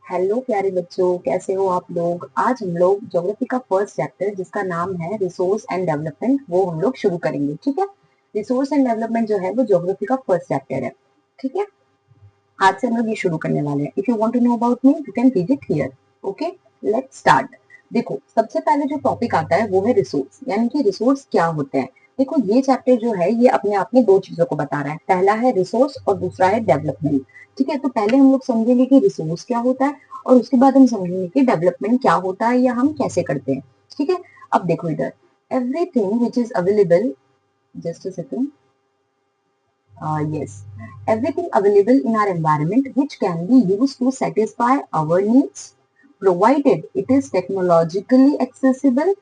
Hello प्यारे बच्चों, कैसे हो आप लोग। आज हम लोग ज्योग्राफी का फर्स्ट चैप्टर जिसका नाम है रिसोर्स एंड डेवलपमेंट वो हम लोग शुरू करेंगे। ठीक है। रिसोर्स एंड डेवलपमेंट जो है वो ज्योग्राफी का फर्स्ट चैप्टर है। ठीक है। आज से हम लोग ये शुरू करने वाले हैं। If you want to know about me you can read it here. Okay, let's start. देखो, सबसे पहले जो टॉपिक आता है वो है रिसोर्स, यानी कि रिसोर्स क्या होते हैं। देखो, ये चैप्टर जो है ये अपने आप में दो चीजों को बता रहा है। पहला है रिसोर्स और दूसरा है डेवलपमेंट। ठीक है, तो पहले हम लोग समझेंगे कि रिसोर्स क्या होता है और उसके बाद हम समझेंगे कि डेवलपमेंट क्या होता है या हम कैसे करते हैं। ठीक है। अब देखो इधर, everything which is available, just a second, yes, everything available in our environment which can be used to satisfy our needs, provided it is technologically accessible,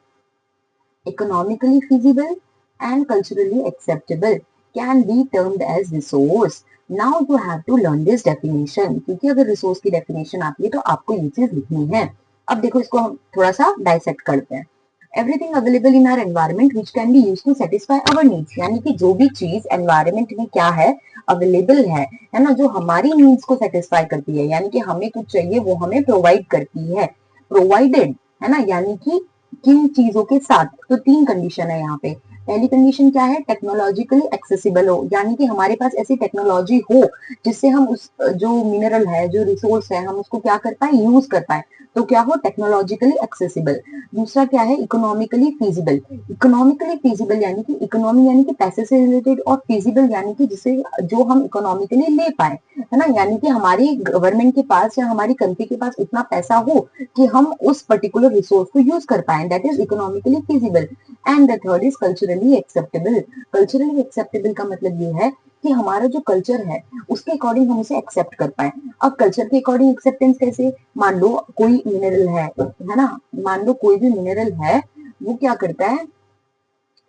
economically feasible, and culturally acceptable, can be termed as resource. Now you have to learn this definition, क्योंकि अगर resource की definition आती है तो आपको ये चीज लिखनी है। अब देखो, इसको हम थोड़ा सा डाइसेक्ट करते हैं। Everything available in our environment which can be use to satisfy our needs, यानी कि जो भी चीज एनवायरमेंट में क्या है, अवेलेबल है ना, जो हमारी नीड्स को सेटिस्फाई करती है, यानी कि हमें कुछ चाहिए वो हमें प्रोवाइड करती है। प्रोवाइडेड है ना, यानी कि किन चीजों के साथ। तो तीन कंडीशन है यहाँ पे। पहली कंडीशन क्या है, टेक्नोलॉजिकली एक्सेसिबल हो, यानी कि हमारे पास ऐसी टेक्नोलॉजी हो जिससे हम उस जो मिनरल है, जो रिसोर्स है, हम उसको क्या कर पाए, यूज कर पाए। तो क्या हो, टेक्नोलॉजिकली एक्सेसिबल। दूसरा क्या है, इकोनॉमिकली फीजिबल। इकोनॉमिकली फीजिबल यानी कि इकोनॉमी यानी कि पैसे से रिलेटेड, और फीजिबल यानी कि जिसे जो हम इकोनॉमिकली ले पाए, है ना, यानी कि हमारी गवर्नमेंट के पास या हमारी कंट्री के पास इतना पैसा हो कि हम उस पर्टिकुलर रिसोर्स को यूज कर पाए, that is economically feasible. And the third is culturally acceptable. Culturally acceptable का मतलब ये है कि हमारा जो कल्चर है उसके अकॉर्डिंग हम उसे एक्सेप्ट कर पाए। अब कल्चर के अकॉर्डिंग एक्सेप्टेंस कैसे, मान लो कोई मिनरल है ना, मान लो कोई भी मिनरल है, वो क्या करता है,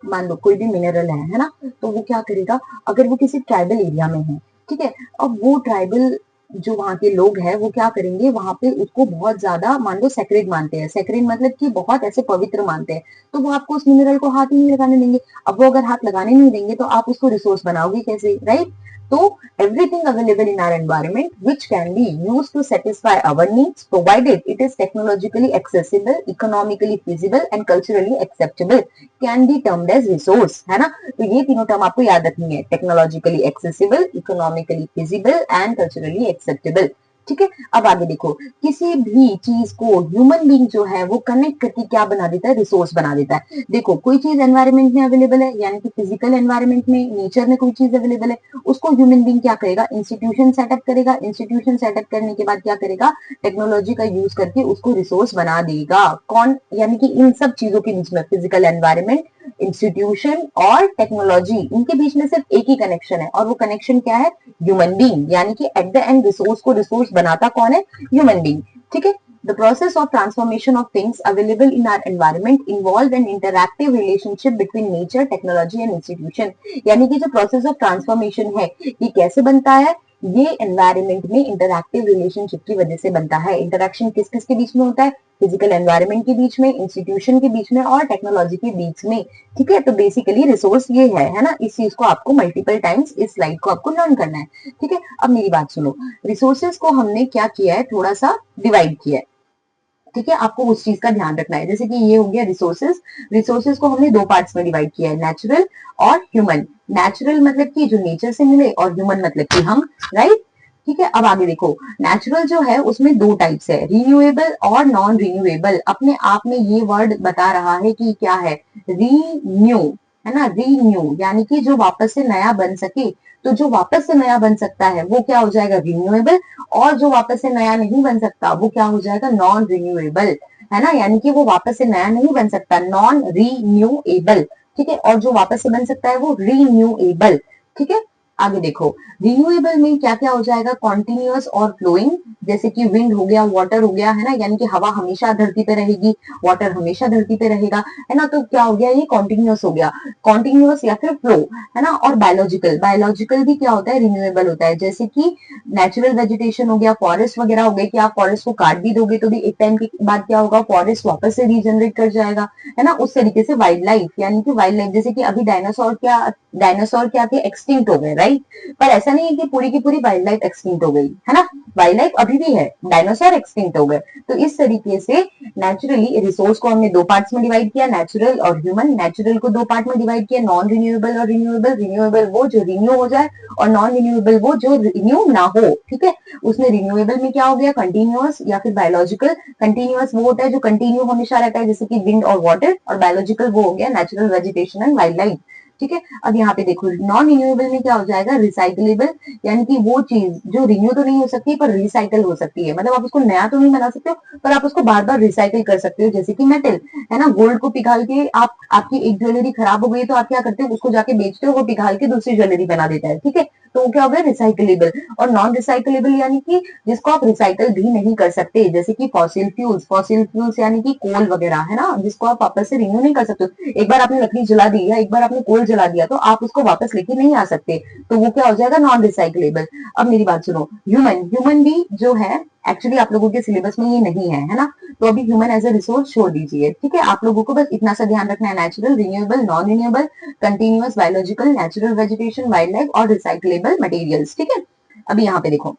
मान लो कोई भी मिनरल है ना, तो वो क्या करेगा, अगर वो किसी ट्राइबल एरिया में है, ठीक है, अब वो ट्राइबल जो वहां के लोग हैं वो क्या करेंगे, वहां पे उसको बहुत ज्यादा मान लो सेक्रेड मानते हैं। सेक्रेड मतलब कि बहुत ऐसे पवित्र मानते हैं, तो वो आपको उस मिनरल को हाथ ही नहीं लगाने देंगे। अब वो अगर हाथ लगाने नहीं देंगे तो आप उसको रिसोर्स बनाओगे कैसे, राइट। तो everything available in our environment which can be used to satisfy our needs, provided it is technologically accessible, economically feasible and culturally acceptable, can be termed as resource, है ना। तो ये तीनों टर्म आपको याद रखनी है, technologically accessible, economically feasible and culturally acceptable. ठीक है। अब आगे देखो, किसी भी चीज को ह्यूमन बीइंग जो है वो कनेक्ट करके क्या बना देता है, रिसोर्स बना देता है। देखो, कोई चीज एनवायरमेंट में अवेलेबल है, यानी कि फिजिकल एनवायरमेंट में, नेचर में कोई चीज अवेलेबल है, उसको ह्यूमन बीइंग क्या करेगा, इंस्टीट्यूशन सेटअप करेगा। इंस्टीट्यूशन सेटअप करने के बाद क्या करेगा, टेक्नोलॉजी का यूज करके उसको रिसोर्स बना देगा। कौन, यानी कि इन सब चीजों के बीच में, फिजिकल एनवायरमेंट, इंस्टीट्यूशन और टेक्नोलॉजी, इनके बीच में सिर्फ एक ही कनेक्शन है, और वो कनेक्शन क्या है, ह्यूमन बीइंग। यानी कि एट द एंड रिसोर्स को रिसोर्स बनाता कौन है, ह्यूमन बीइंग। ठीक है। The process of transformation of things available in our environment involve an interactive relationship between nature, technology and institution। यानी कि जो प्रोसेस ऑफ ट्रांसफॉर्मेशन है ये कैसे बनता है, ये एनवायरमेंट में इंटरैक्टिव रिलेशनशिप की वजह से बनता है। इंटरेक्शन किस किस के बीच में होता है, फिजिकल एनवायरमेंट के बीच में, इंस्टीट्यूशन के बीच में और टेक्नोलॉजी के बीच में। ठीक है। तो बेसिकली रिसोर्स ये है ना। इस चीज को आपको मल्टीपल टाइम्स इस स्लाइड को आपको लर्न करना है। ठीक है। अब मेरी बात सुनो, रिसोर्सेज को हमने क्या किया है, थोड़ा सा डिवाइड किया है। ठीक है, आपको उस चीज का ध्यान रखना है। जैसे कि ये हो गया रिसोर्सेज। रिसोर्सेज को हमने दो पार्ट्स में डिवाइड किया है, नेचुरल और ह्यूमन। नेचुरल मतलब कि जो नेचर से मिले, और ह्यूमन मतलब कि हम, राइट। ठीक है। अब आगे देखो, नेचुरल जो है उसमें दो टाइप्स है, रिन्यूएबल और नॉन रिन्यूएबल। अपने आप में ये वर्ड बता रहा है कि क्या है, रीन्यू, है ना, रीन्यू यानी कि जो वापस से नया बन सके। तो जो वापस से नया बन सकता है वो क्या हो जाएगा, रिन्यूएबल। और जो वापस से नया नहीं बन सकता वो क्या हो जाएगा, नॉन रिन्यूएबल, है ना। यानी कि वो वापस से नया नहीं बन सकता, नॉन रिन्यूएबल। ठीक है। और जो वापस से बन सकता है वो रिन्यूएबल। ठीक है। आगे देखो, रिन्यूएबल में क्या क्या हो जाएगा, कॉन्टिन्यूअस और फ्लोइंग, जैसे कि विंड हो गया, वाटर हो गया, है ना, यानी कि हवा हमेशा धरती पे रहेगी, वाटर हमेशा धरती पे रहेगा, है ना। तो क्या हो गया, ये कॉन्टिन्यूअस हो गया, कॉन्टिन्यूअस या फिर फ्लो, है ना। और बायोलॉजिकल, बायोलॉजिकल भी क्या होता है, रिन्यूएबल होता है, जैसे कि नेचुरल वेजिटेशन हो गया, फॉरेस्ट वगैरह हो गए, कि आप फॉरेस्ट को काट भी दोगे तो भी एक टाइम के बाद क्या होगा, फॉरेस्ट वापस से रीजनरेट कर जाएगा, है ना। उस तरीके से वाइल्ड लाइफ, यानी कि वाइल्ड लाइफ, जैसे कि अभी डायनासोर क्या थे, एक्सटिंक्ट हो गए, राइट। पर ऐसा नहीं है कि पूरी की पूरी वाइल्ड लाइफ एक्सटिंक्ट हो गई है ना, वाइल्ड लाइफ अभी भी है, डायनासोर एक्सटिंक्ट हो गए। तो इस तरीके से नेचुरली रिसोर्स को हमने दो पार्ट्स में डिवाइड किया, नेचुरल और ह्यूमन। नेचुरल को दो पार्ट में डिवाइड किया, नॉन रिन्यूएबल और रिन्यूएबल। रिन्यूएबल वो जो रिन्यू हो जाए और नॉन रिन्यूएबल वो जो रिन्यू ना हो, ठीक है। उसमें रिन्यूएबल में क्या हो गया, कंटिन्यूअस या फिर बायोलॉजिकल। कंटिन्यूअस वो होता है जो कंटिन्यू हमेशा रहता है, जैसे कि विंड और वाटर, और बायोलॉजिकल वो हो गया natural vegetation and wild life, ठीक है। अब यहाँ पे देखो नॉन रिन्यूएबल में क्या हो जाएगा, रिसाइकलेबल, यानी कि वो चीज जो रिन्यू तो नहीं हो सकती पर रिसाइकल हो सकती है। मतलब आप उसको नया तो नहीं बना सकते हो पर आप उसको बार बार रिसाइकल कर सकते हो, जैसे कि मेटल है ना। गोल्ड को पिघाल के आप, आपकी एक ज्वेलरी खराब हो गई तो आप क्या करते हो, उसको जाके बेचते हो, वो पिघाल के दूसरी ज्वेलरी बना देता है, ठीक है। तो वो क्या हो गया, रिसाइकलेबल। और नॉन रिसाइकलेबल यानी कि जिसको आप रिसाइकल भी नहीं कर सकते, जैसे कि फॉसिल फ्यूल्स। फॉसिल फ्यूल्स यानी कि कोल वगैरह है ना, जिसको आप वापस से रिन्यू नहीं कर सकते। एक बार आपने लकड़ी जला दी या एक बार आपने कोल जला दिया तो आप उसको वापस लेके नहीं आ सकते, तो वो क्या हो जाएगा, नॉन रिसाइकलेबल। अब मेरी बात सुनो, ह्यूमन, ह्यूमन भी जो है एक्चुअली आप लोगों के सिलेबस में ये नहीं है ना, तो अभी ह्यूमन एज ए रिसोर्स छोड़ दीजिए, ठीक है। आप लोगों को बस इतना सा ध्यान रखना है, natural, renewable, non renewable, continuous, biological, natural vegetation, wild life और रिसाइकलेबल मटेरियल्स, ठीक है। अभी यहाँ पे देखो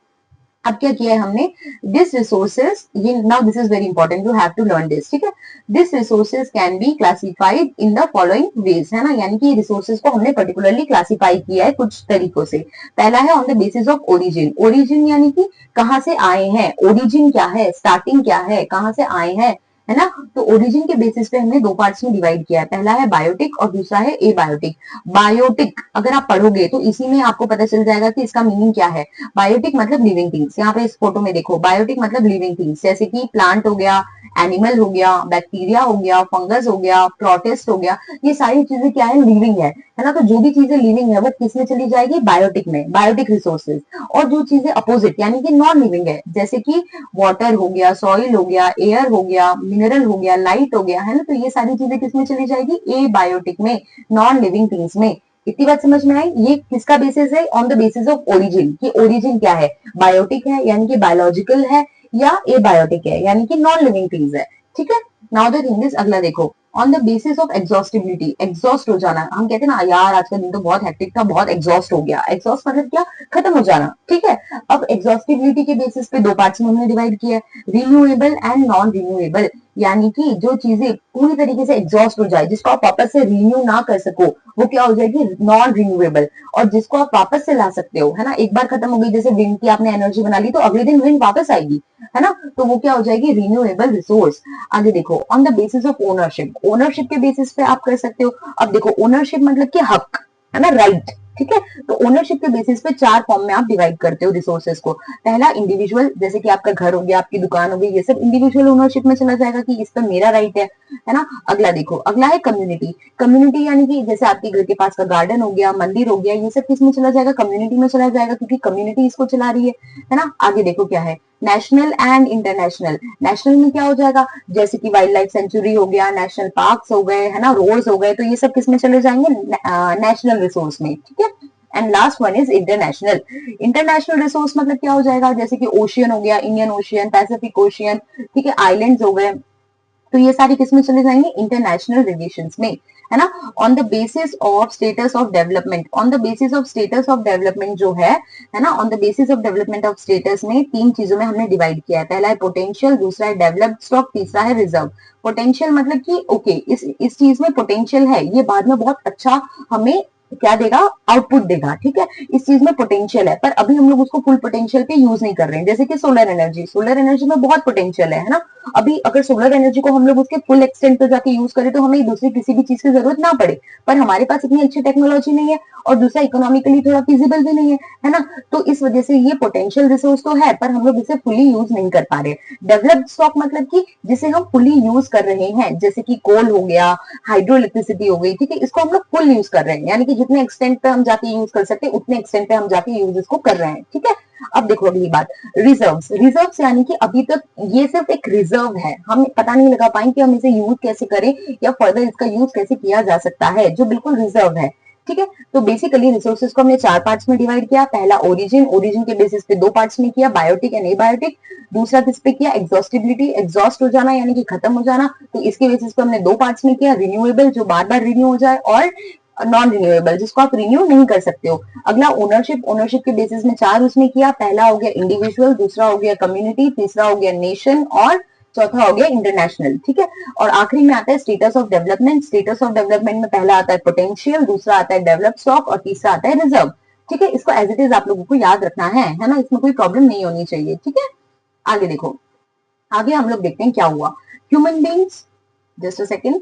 अब क्या किया है हमने, दिस रिसोर्सेज, ये now this is very important, you have to learn this, ठीक है। This resources can be classified in the following ways, है ना, यानी कि रिसोर्सेज को हमने पर्टिकुलरली क्लासिफाई किया है कुछ तरीकों से। पहला है on the basis of origin. Origin यानी कि कहाँ से आए हैं, ओरिजिन क्या है, स्टार्टिंग क्या है, कहाँ से आए हैं, है ना। तो ओरिजिन के बेसिस पे हमने दो पार्ट्स में डिवाइड किया है, पहला है बायोटिक और दूसरा है एबायोटिक। बायोटिक अगर आप पढ़ोगे तो इसी में आपको पता चल जाएगा कि इसका मीनिंग क्या है। बायोटिक मतलब लिविंग थिंग्स, यहाँ पे इस फोटो में देखो, बायोटिक मतलब लिविंग थिंग्स, जैसे कि प्लांट हो गया, एनिमल हो गया, बैक्टीरिया हो गया, फंगस हो गया, प्रोटिस्ट हो गया, ये सारी चीजें क्या है, लिविंग है ना। तो जो भी चीजें लिविंग है वो किस में चली जाएगी, बायोटिक में, बायोटिक रिसोर्सेज। और जो चीजें अपोजिट यानी कि नॉन लिविंग है, जैसे कि वाटर हो गया, सॉइल हो गया, एयर हो गया, मिनरल हो गया, लाइट हो गया, है ना, तो ये सारी चीजें किसमें चली जाएगी, ए बायोटिक में, नॉन लिविंग थिंग्स में। इतनी बात समझ में आई। ये किसका बेसिस है, on the basis of origin, कि ओरिजिन क्या है, बायोटिक है यानी कि बायोलॉजिकल है, या एबायोटिक है यानी कि नॉन लिविंग थिंग्स है, ठीक है। नाउ द थिंग इज, अगला देखो, on the basis of exhaustibility. Exhaust हो जाना, हम कहते हैं ना यार आज का दिन तो बहुत हेक्टिक था, बहुत एग्जॉस्ट हो गया। एग्जॉस्ट मतलब क्या, खत्म हो जाना, ठीक है। अब एग्जॉस्टिबिलिटी के बेसिस पे दो पार्ट्स में हमने डिवाइड किया है, रिन्यूएबल एंड नॉन रिन्यूएबल। यानी कि जो चीजें पूरी तरीके से एग्जॉस्ट हो जाए, जिसको आप वापस से रिन्यू ना कर सको, वो क्या हो जाएगी, नॉन रिन्यूएबल। और जिसको आप वापस से ला सकते हो, है ना, एक बार खत्म हो गई, जैसे विंड की आपने एनर्जी बना ली तो अगले दिन विंड वापस आएगी, है ना, तो वो क्या हो जाएगी, रिन्यूएबल रिसोर्स। आगे देखो, on the basis of ownership. Ownership के बेसिस पे आप कर सकते हो। अब देखो ओनरशिप मतलब कि हक, है ना, राइट, ठीक है। तो ओनरशिप के बेसिस पे चार फॉर्म में आप डिवाइड करते हो रिसोर्सेज को। पहला इंडिविजुअल, जैसे कि आपका घर हो गया, आपकी दुकान हो गई, ये सब इंडिविजुअल ओनरशिप में चला जाएगा कि इस पर मेरा राइट है ना। अगला देखो, अगला है कम्युनिटी। कम्युनिटी यानी कि जैसे आपके घर के पास का गार्डन हो गया, मंदिर हो गया, ये सब किस में चला जाएगा, कम्युनिटी में चला जाएगा, क्योंकि कम्युनिटी इसको चला रही है ना। आगे देखो क्या है, नेशनल एंड इंटरनेशनल। नेशनल में क्या हो जाएगा, जैसे कि वाइल्ड लाइफ सेंचुरी हो गया, नेशनल पार्क्स हो गए, है ना, रोड्स हो गए, तो ये सब किस में चले जाएंगे, नेशनल रिसोर्स में, ठीक है। And last one is international. International resource मतलब क्या हो जाएगा, जैसे कि ओशियन हो गया, इंडियन ओशियन, पैसिफिक ओशियन, ठीक है, आइलैंड्स हो गए, तो ये सारी किसमें चले जाएंगे, इंटरनेशनल रिलेशंस में, है ना। On the basis of status of development. On the basis of status of development जो है ना, on the basis of development of status में तीन चीजों में हमने डिवाइड किया है। पहला है पोटेंशियल, दूसरा है डेवलप्ड स्टॉक, तीसरा है रिजर्व। पोटेंशियल मतलब कि ओके इस चीज में पोटेंशियल है, ये बाद में बहुत अच्छा हमें क्या देगा, आउटपुट देगा, ठीक है, इस चीज में पोटेंशियल है, पर अभी हम लोग उसको फुल पोटेंशियल पे यूज नहीं कर रहे हैं। जैसे कि सोलर एनर्जी, सोलर एनर्जी में बहुत पोटेंशियल है ना। अभी अगर सोलर एनर्जी को हम लोग उसके फुल एक्सटेंट पे जाके यूज करें तो हमें दूसरी किसी भी चीज की जरूरत ना पड़े, पर हमारे पास इतनी अच्छी टेक्नोलॉजी नहीं है, और दूसरा इकोनॉमिकली थोड़ा फिजिबल भी नहीं है ना। तो इस वजह से ये पोटेंशियल रिसोर्स तो है पर हम लोग इसे फुली यूज नहीं कर पा रहे। डेवलप्ड स्टॉक मतलब कि जिसे हम फुली यूज कर रहे हैं, जैसे कि कोल हो गया, हाइड्रो इलेक्ट्रिसिटी हो गई, ठीक है, इसको हम लोग फुल यूज कर रहे हैं, यानी कि जितने एक्सटेंट पे हम जाके यूज कर सकते हैं उतने एक्सटेंट पे हम जाके यूज इसको कर रहे हैं, ठीक है। अब देखो अगली बात, रिजर्व्स। रिजर्व्स यानी कि अभी तक ये सिर्फ एक रिजर्व है, हम पता नहीं लगा पाएंगे कि हम इसे यूज कैसे करें या फर्दर इसका यूज कैसे किया जा सकता है, जो बिल्कुल रिजर्व है, ठीक है। तो बेसिकली रिसोर्सेज को हमने चार पार्ट्स में डिवाइड किया। पहला ओरिजिन, ओरिजिन के बेसिस पे दो पार्ट्स में किया, बायोटिक एंड एबायोटिक। दूसरा किस पे किया, एग्जॉस्टिबिलिटी, एग्जॉस्ट हो जाना यानी कि खत्म हो जाना, तो इसके बेसिस पे हमने दो पार्ट्स में किया, रिन्यूएबल जो बार बार रिन्यू हो जाए, और नॉन रिन्यूएबल, जिसको आप रिन्यू नहीं कर सकते हो। अगला ओनरशिप, ओनरशिप के बेसिस में 4 उसने किया, पहला हो गया इंडिविजुअल, दूसरा हो गया कम्युनिटी, तीसरा हो गया नेशन और चौथा हो गया इंटरनेशनल। ठीक है, और आखिरी में आता है status of development. Status of development में पहला आता है पोटेंशियल, दूसरा आता है डेवलप स्टॉक और तीसरा आता है रिजर्व। ठीक है, इसको एज इट इज आप लोगों को याद रखना है ना, इसमें कोई प्रॉब्लम नहीं होनी चाहिए। ठीक है, आगे देखो, आगे हम लोग देखते हैं क्या हुआ। Human beings, just a second,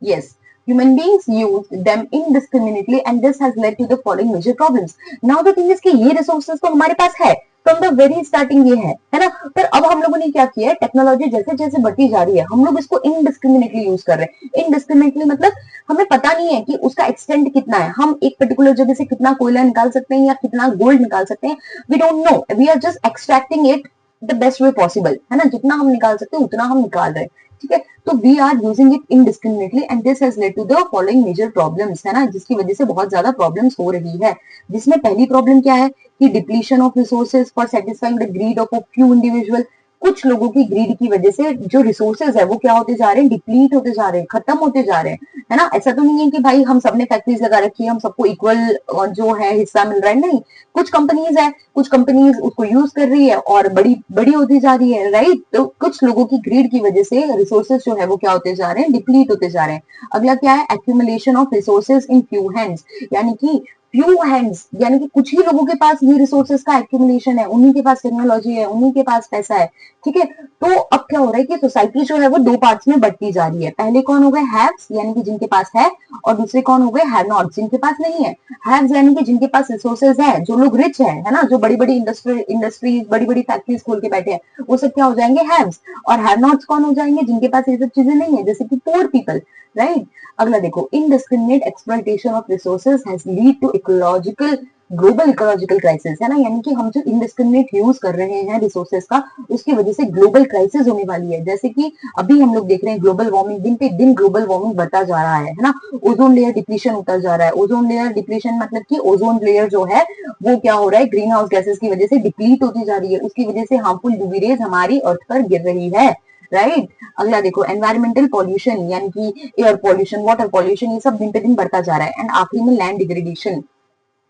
yes, human beings use them indiscriminately and this has led to the following major problems. Now the thing is कि ये resources तो हमारे पास है, फ्रॉम द वेरी स्टार्टिंग ये है ना, पर अब हम लोगों ने क्या किया है, टेक्नोलॉजी जैसे जैसे बढ़ती जा रही है हम लोग इसको इनडिस्क्रिमिनेटली यूज कर रहे हैं। इनडिस्क्रिमिनेटली मतलब हमें पता नहीं है कि उसका एक्सटेंट कितना है, हम एक पर्टिकुलर जगह से कितना कोयला निकाल सकते हैं या कितना गोल्ड निकाल सकते हैं, we don't know, we are just extracting it the best way possible, है ना, जितना हम निकाल सकते हैं उतना हम निकाल रहे हैं। ठीक है, तो we are using it indiscriminately and this has led to the following major problems, है ना, जिसकी वजह से बहुत ज्यादा प्रॉब्लम्स हो रही है। जिसमें पहली प्रॉब्लम क्या है कि depletion of resources for satisfying the greed of a few individual. कुछ लोगों की ग्रीड की वजह से जो रिसोर्सेज है वो क्या होते जा रहे हैं, डिप्लीट होते जा रहे हैं, खत्म होते जा रहे हैं, है ना। ऐसा तो नहीं है कि भाई हम सबने फैक्ट्रीज लगा रखी है, हम सबको इक्वल जो है हिस्सा मिल रहा है, नहीं। कुछ कंपनीज है, कुछ कंपनीज उसको यूज कर रही है और बड़ी बड़ी होती जा रही है, राइट। तो कुछ लोगों की ग्रीड की वजह से रिसोर्सेज जो है वो क्या होते जा रहे हैं, डिप्लीट होते जा रहे हैं। अगला क्या है, accumulation of resources in few hands, यानी कि फ्यू हैंड्स यानी कि कुछ ही लोगों के पास ये रिसोर्सेज का एक्यूमुलेशन है, उन्हीं के पास टेक्नोलॉजी है, उन्हीं के पास पैसा है। ठीक है, तो अब क्या हो रहा है कि सोसाइटी जो है वो दो पार्ट्स में बढ़ती जा रही है। पहले कौन हो गए, हैव्स यानी कि जिनके पास है, और दूसरे कौन हो गए, हैव नॉट, जिनके पास नहीं है। हैव्स यानी कि जिनके पास रिसोर्सेज है, जो लोग रिच है ना, जो बड़ी बड़ी इंडस्ट्रीज बड़ी बड़ी फैक्ट्रीज खोल के बैठे हैं, वो सब क्या हो जाएंगे, हैव्स। और हैव नॉट्स कौन हो जाएंगे, जिनके पास ये सब चीजें नहीं है, जैसे कि पुअर पीपल, राइट। अगला देखो, indiscriminate exploitation of resources has lead to ecological global ecological crisis, है ना, यानी कि हम जो इनडिस्क्रिमिनेट यूज कर रहे हैं रिसोर्सेज का, उसकी वजह से ग्लोबल क्राइसिस होने वाली है। जैसे कि अभी हम लोग देख रहे हैं ग्लोबल वार्मिंग, दिन पे दिन ग्लोबल वार्मिंग बढ़ता जा रहा है ना। ओजोन लेयर डिप्लीशन होता जा रहा है। ओजोन लेयर डिप्लीशन मतलब कि ओजोन लेयर जो है वो क्या हो रहा है, ग्रीन हाउस गैसेस की वजह से डिप्लीट होती जा रही है, उसकी वजह से हार्मफुल यूवी रेज हमारी अर्थ पर गिर रही है, राइट। अगला देखो, एनवायरमेंटल पॉल्यूशन यानी कि एयर पॉल्यूशन, वाटर पॉल्यूशन, ये सब दिन पे दिन बढ़ता जा रहा है। एंड आखिरी में लैंड डिग्रेडेशन,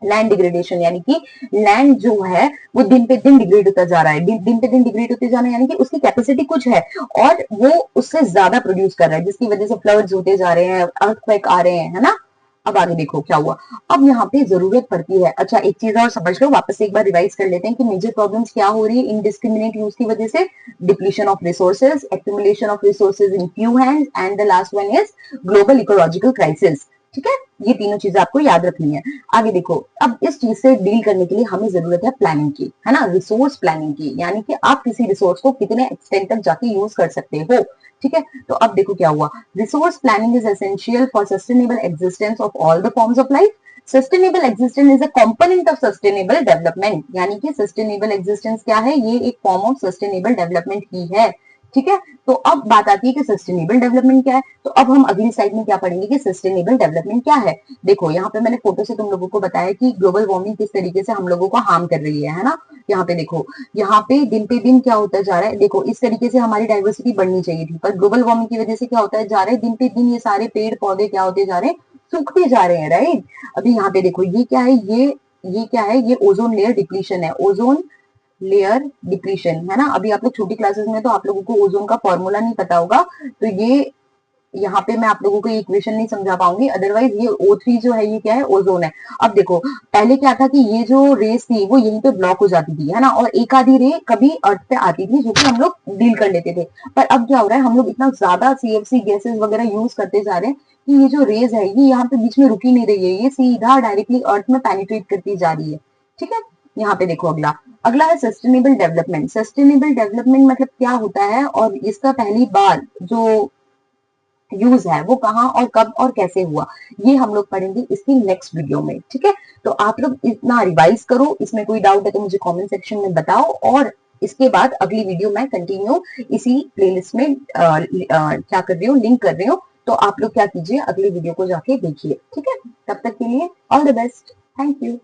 लैंड डिग्रेडेशन यानी कि लैंड जो है वो दिन पे दिन डिग्रेड होता जा रहा है, दिन पे दिन डिग्रेड होते जा रहा है, यानी कि उसकी कैपेसिटी कुछ है और वो उससे ज्यादा प्रोड्यूस कर रहा है, जिसकी वजह से फ्लड्स होते जा रहे हैं, अर्थक्वेक आ रहे हैं, है ना। अब आगे देखो क्या हुआ। अब यहाँ पे जरूरत पड़ती है, अच्छा एक चीज और समझ लो, वापस एक बार रिवाइज कर लेते हैं कि मेजर प्रॉब्लम्स क्या हो रही है इनडिस्क्रिमिनेट यूज की वजह से, depletion of resources, accumulation of resources in few hands and the last one is global ecological crisis. ठीक है, ये तीनों चीजें आपको याद रखनी है। आगे देखो, अब इस चीज से डील करने के लिए हमें जरूरत है प्लानिंग की, है ना, रिसोर्स प्लानिंग की, यानी कि आप किसी रिसोर्स को कितने एक्सटेंट तक जाके यूज कर सकते हो। ठीक है, तो अब देखो क्या हुआ, resource planning is essential for sustainable existence of all the forms of life. Sustainable existence is a component of sustainable development, यानी कि सस्टेनेबल एग्जिस्टेंस क्या है, ये एक फॉर्म ऑफ सस्टेनेबल डेवलपमेंट ही है। ठीक है, तो अब बात आती है कि सस्टेनेबल डेवलपमेंट क्या है। तो अब हम अगली स्लाइड में क्या पढ़ेंगे कि सस्टेनेबल डेवलपमेंट क्या है। देखो यहाँ पे मैंने फोटो से तुम लोगों को बताया कि ग्लोबल वार्मिंग किस तरीके से हम लोगों को हार्म कर रही है ना। यहाँ पे देखो, यहाँ पे दिन क्या होता जा रहा है, देखो इस तरीके से हमारी डाइवर्सिटी बढ़नी चाहिए थी, पर ग्लोबल वार्मिंग की वजह से क्या होता है जा रहा है, दिन पे दिन ये सारे पेड़ पौधे क्या होते जा रहे हैं, सूखते जा रहे हैं, राइट। अभी यहाँ पे देखो ये क्या है, ये क्या है, ये ओजोन लेयर डिप्लीशन है, ओजोन लेयर डिप्लीशन, है ना। अभी आप लोग छोटी क्लासेस में तो आप लोगों को ओजोन का फॉर्मूला नहीं पता होगा, तो ये यहाँ पे मैं आप लोगों को इक्वेशन नहीं समझा पाऊंगी, अदरवाइज ये O3 जो है ये क्या है, ओजोन है। अब देखो पहले क्या था कि ये जो रेस थी वो यहीं पे ब्लॉक हो जाती थी, है ना, और एक आधी रे कभी अर्थ पे आती थी जो कि हम लोग डील कर लेते थे। पर अब क्या हो रहा है, हम लोग इतना ज्यादा CFC गैसेस वगैरह यूज करते जा रहे हैं कि ये जो रेज है ये यहाँ पे बीच में रुकी नहीं रही है, ये सीधा डायरेक्टली अर्थ में पेनिट्रेट करती जा रही है। ठीक है, यहाँ पे देखो अगला, अगला है सस्टेनेबल डेवलपमेंट। सस्टेनेबल डेवलपमेंट मतलब क्या होता है और इसका पहली बार जो यूज है वो कहाँ और कब और कैसे हुआ, ये हम लोग पढ़ेंगे इसकी नेक्स्ट वीडियो में। ठीक है, तो आप लोग इतना रिवाइज करो, इसमें कोई डाउट है तो मुझे कमेंट सेक्शन में बताओ, और इसके बाद अगली वीडियो मैं कंटिन्यू इसी प्लेलिस्ट में क्या कर रही हूँ, लिंक कर रही हूँ, तो आप लोग क्या कीजिए, अगली वीडियो को जाके देखिए। ठीक है, तब तक के लिए all the best, thank you.